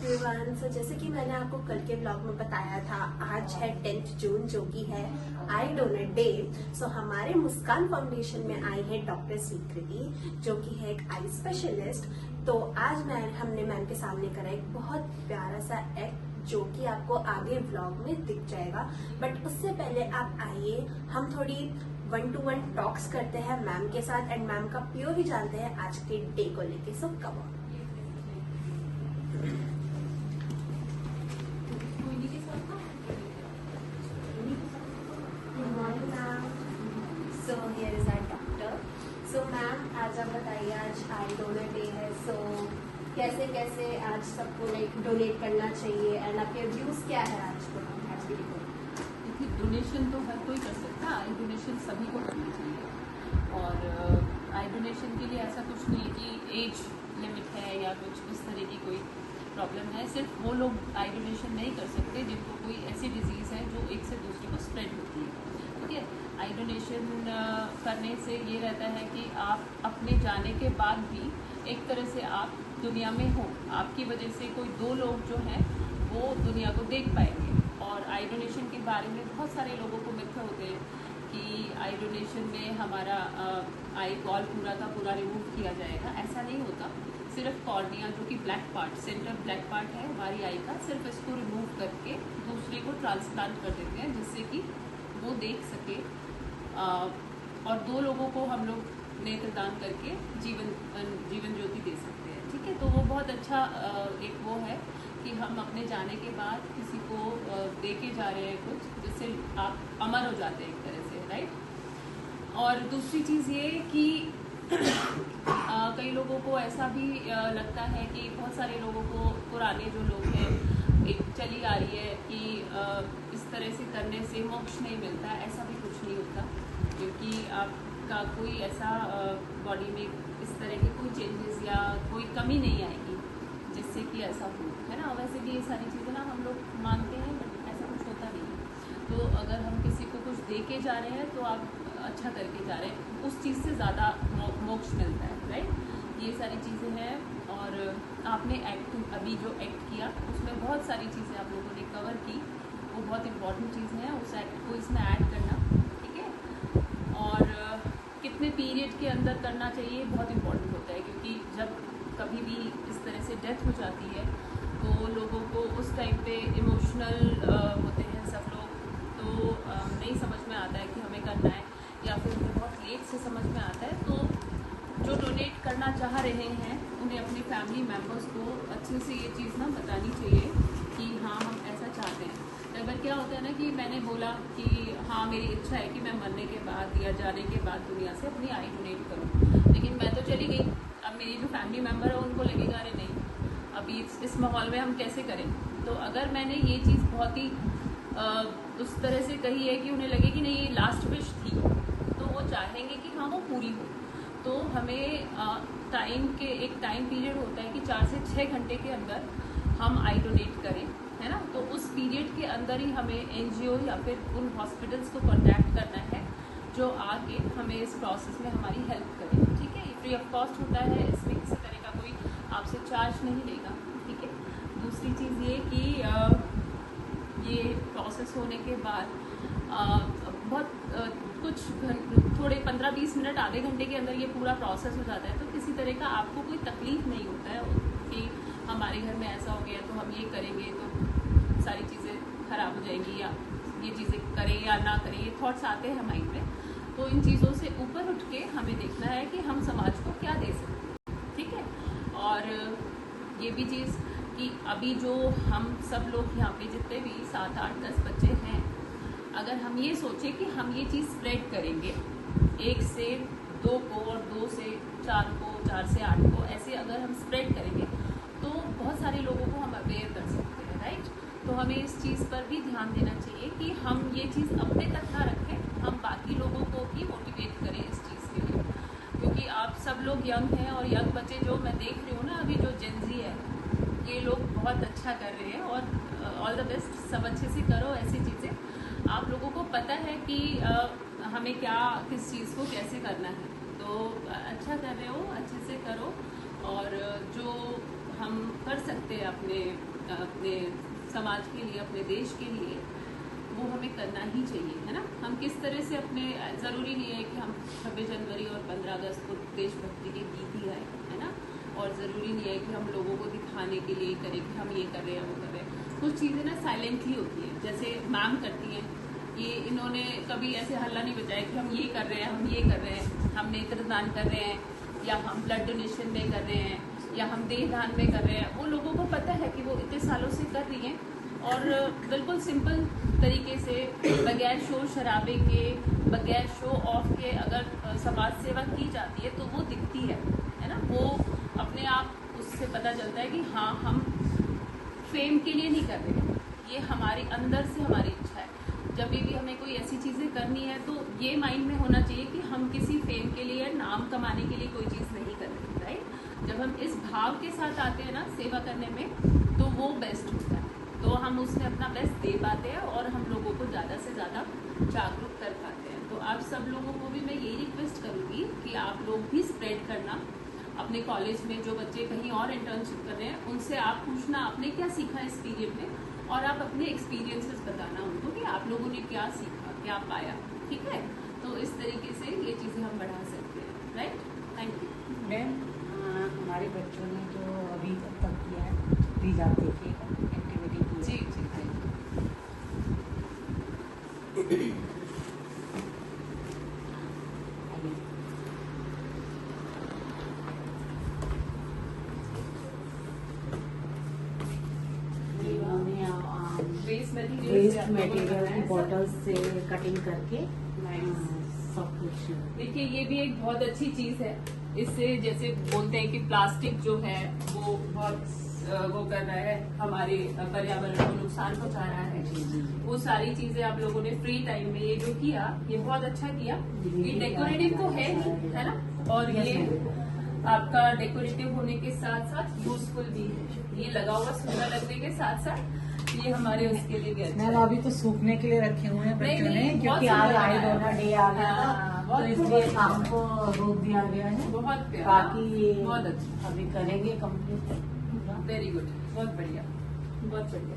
Everyone. सो जैसे कि मैंने आपको कल के ब्लॉग में बताया था, आज है 10 जून जो कि है आई डोनेट डे। सो हमारे मुस्कान फाउंडेशन में आई है डॉक्टर स्वीकृति जो कि है एक आई स्पेशलिस्ट। तो आज हमने मैम के सामने करा एक बहुत प्यारा सा एक्ट जो कि आपको आगे ब्लॉग में दिख जाएगा। बट उससे पहले आप आइए, हम थोड़ी 1-to-1 टॉक्स करते हैं मैम के साथ एंड मैम का पीओ भी जानते हैं आज के डे को लेके। So come on. So here is our doctor. So ma'am, आज आप बताइए, आज आई डोनेट डे है। सो कैसे कैसे आज सबको लाइक डोनेट करना चाहिए एंड आपके व्यूज क्या है आज को आज के लिए? देखिए, डोनेशन तो हर कोई कर सकता है, आई डोनेशन सभी को करना चाहिए। और आई डोनेशन के लिए ऐसा कुछ नहीं कि एज लिमिट है या कुछ इस तरह की कोई प्रॉब्लम है। सिर्फ वो लोग आई डोनेशन नहीं कर सकते जिनको कोई ऐसी डिजीज़ है जो एक से दूसरे को स्प्रेड होती है। ठीक है, आई डोनेशन करने से ये रहता है कि आप अपने जाने के बाद भी एक तरह से आप दुनिया में हो, आपकी वजह से कोई दो लोग जो हैं वो दुनिया को देख पाएंगे। और आई डोनेशन के बारे में बहुत सारे लोगों को मिथ होते हैं कि आई डोनेशन में हमारा आई बॉल पूरा का पूरा रिमूव किया जाएगा। ऐसा नहीं होता। सिर्फ कॉर्निया जो कि black part, centre black part है हमारी आई का, सिर्फ इसको रिमूव करके दूसरे को ट्रांसप्लांट कर देते हैं जिससे कि वो देख सके। और दो लोगों को हम लोग नेत्रदान करके जीवन ज्योति दे सकते हैं। ठीक है, तो वो बहुत अच्छा एक वो है कि हम अपने जाने के बाद किसी को दे के जा रहे हैं कुछ, जिससे आप अमर हो जाते हैं एक तरह से, राइट। और दूसरी चीज़ ये कि कई लोगों को ऐसा भी लगता है कि बहुत सारे लोगों को, पुराने जो लोग हैं, एक चली आ रही है कि इस तरह से करने से मोक्ष नहीं मिलता। ऐसा भी कुछ नहीं होता, क्योंकि आपका कोई ऐसा बॉडी में इस तरह के कोई चेंजेस या कोई कमी नहीं आएगी जिससे कि ऐसा हो, है ना। वैसे भी ये सारी चीज़ें ना हम लोग मानते हैं, बट ऐसा कुछ होता नहीं है। तो अगर हम किसी को कुछ दे के जा रहे हैं तो आप अच्छा करके जा रहे हैं, उस चीज़ से ज़्यादा मोक्ष मिलता है, राइट। ये सारी चीज़ें हैं। और आपने एक्ट अभी जो एक्ट किया उसमें बहुत सारी चीज़ें आप लोगों ने कवर की, वो बहुत इम्पॉर्टेंट चीज़ें हैं। उस एक्ट को इसमें ऐड करना, ठीक है। और कितने पीरियड के अंदर करना चाहिए बहुत इम्पॉर्टेंट होता है, क्योंकि जब कभी भी इस तरह से डेथ हो जाती है तो लोगों को उस टाइम पे इमोशनल होते हैं सब लोग, तो नहीं समझ में आता है कि हमें करना है, या फिर उन्हें बहुत लेट से समझ में आता है। तो जो डोनेट करना चाह रहे हैं उन्हें अपने फैमिली मेम्बर्स को अच्छे से ये चीज़ ना बतानी चाहिए कि हाँ, हम ऐसा चाहते हैं। कई बार क्या होता है ना कि मैंने बोला कि हाँ, मेरी इच्छा है कि मैं मरने के बाद या जाने के बाद दुनिया से अपनी आई डोनेट करूँ, लेकिन मैं तो चली गई। अब मेरी जो फैमिली मेम्बर है उनको लगेगा अरे नहीं, अभी इस माहौल में हम कैसे करें। तो अगर मैंने ये चीज़ बहुत ही उस तरह से कही है कि उन्हें लगे कि नहीं ये लास्ट विश थी, तो वो चाहेंगे कि हाँ वो पूरी हो। तो हमें एक टाइम पीरियड होता है कि 4 से 6 घंटे के अंदर हम आई डोनेट करें, है ना। तो उस पीरियड के अंदर ही हमें एनजीओ या फिर उन हॉस्पिटल्स को कॉन्टैक्ट करना है जो आके हमें इस प्रोसेस में हमारी हेल्प करें। ठीक है, ये फ्री ऑफ कॉस्ट होता है, इसमें किसी तरह का कोई आपसे चार्ज नहीं लेगा। ठीक है। दूसरी चीज़ ये कि ये प्रोसेस होने के बाद बहुत कुछ थोड़े 15-20 मिनट, आधे घंटे के अंदर ये पूरा प्रोसेस हो जाता है। तो किसी तरह का आपको कोई तकलीफ नहीं होता है कि हमारे घर में ऐसा हो गया तो हम ये करेंगे तो सारी चीज़ें ख़राब हो जाएंगी, या ये चीज़ें करें या ना करें, ये थॉट्स आते हैं माइंड में। तो इन चीज़ों से ऊपर उठ के हमें देखना है कि हम समाज को क्या दे सकते हैं। ठीक है। और ये भी चीज़ कि अभी जो हम सब लोग यहाँ पे जितने भी 7, 8, 10 बच्चे हैं, अगर हम ये सोचें कि हम ये चीज़ स्प्रेड करेंगे 1 से 2 को और 2 से 4 को, 4 से 8 को, ऐसे अगर हम स्प्रेड करेंगे तो बहुत सारे लोगों को हम अवेयर कर सकते हैं, राइट। तो हमें इस चीज़ पर भी ध्यान देना चाहिए कि हम ये चीज़ अपने तक ना रखें, हम बाकी लोगों को भी मोटिवेट करें इस चीज़ के लिए। क्योंकि आप सब लोग यंग हैं, और यंग बच्चे जो मैं देख रही हूँ ना अभी, जो जेनजी है, ये लोग बहुत अच्छा कर रहे हैं। और ऑल द बेस्ट, सब अच्छे से करो ऐसी चीज़ें। आप लोगों को पता है कि हमें क्या, किस चीज़ को कैसे करना है, तो अच्छा कर रहे हो, अच्छे से करो। और जो हम कर सकते हैं अपने अपने समाज के लिए, अपने देश के लिए, वो हमें करना ही चाहिए, है ना। हम किस तरह से अपने, ज़रूरी नहीं है कि हम 26 जनवरी और 15 अगस्त को देशभक्ति के गीत ही गाएं, है ना। और ज़रूरी नहीं है कि हम लोगों को दिखाने के लिए करें कि हम ये कर रहे हैं, वो कर रहे हैं। कुछ चीज़ें ना साइलेंटली होती हैं, जैसे मैम करती हैं। ये इन्होंने कभी ऐसे हल्ला नहीं बचाया कि हम ये कर रहे हैं, हम ये कर रहे हैं, हम नेत्रदान कर रहे हैं, या हम ब्लड डोनेशन में कर रहे हैं, या हम देहदान में कर रहे हैं। वो लोगों को पता है कि वो इतने सालों से कर रही हैं, और बिल्कुल सिंपल तरीके से, बगैर शोर शराबे के, बगैर शो ऑफ के अगर समाज सेवा की जाती है तो वो दिखती है ना। वो अपने आप उससे पता चलता है कि हाँ, हम फेम के लिए नहीं कर रहे, ये हमारी अंदर से हमारी इच्छा है। जब भी हमें कोई ऐसी चीज़ें करनी है तो ये माइंड में होना चाहिए कि हम किसी फेम के लिए, नाम कमाने के लिए कोई चीज़ नहीं कर रहे, राइट। जब हम इस भाव के साथ आते हैं ना सेवा करने में, तो वो बेस्ट होता है, तो हम उसमें अपना बेस्ट दे पाते हैं और हम लोगों को ज़्यादा से ज़्यादा जागरूक कर पाते हैं। तो आप सब लोगों को भी मैं यही रिक्वेस्ट करूँगी कि आप लोग भी स्प्रेड करना अपने कॉलेज में, जो बच्चे कहीं और इंटर्नशिप कर रहे हैं उनसे आप पूछना आपने क्या सीखा इस पीरियड में, और आप अपने एक्सपीरियंसेस बताना उनको कि आप लोगों ने क्या सीखा, क्या पाया, ठीक है। तो इस तरीके से ये चीज़ें हम बढ़ा सकते हैं, राइट। Thank you ma'am. हमारे बच्चों ने जो अभी तक किया है, प्लीज आप देखिएगा एक्टिविटी की। जी जी, थैंक यू। वेस्ट मटेरियल की बॉटल्स से कटिंग करके सब कुछ। देखिए, ये भी एक बहुत अच्छी चीज है। इससे जैसे बोलते हैं कि प्लास्टिक जो है वो बहुत वो कर रहा है, हमारे पर्यावरण को नुकसान पहुंचा रहा है। वो सारी चीजें आप लोगों ने फ्री टाइम में ये जो किया, ये बहुत अच्छा किया। ये डेकोरेटिव तो है ही, है ना, और ये आपका डेकोरेटिव होने के साथ साथ यूजफुल भी है। ये लगा हुआ सुंदर लगने के साथ साथ ये हमारे उसके लिए भी अच्छा मैम है। अभी तो सूखने के लिए रखे हुए हैं बच्चों ने, नहीं, क्योंकि बहुत आज सुंदर आई बनाया डोनर डे आ गया था, बहुत तो इसलिए बहुत काम को रोक दिया गया है। बहुत प्यारा, बाकी बहुत अच्छा, अभी करेंगे कंप्लीट। वेरी गुड, बहुत बढ़िया, बहुत बढ़िया।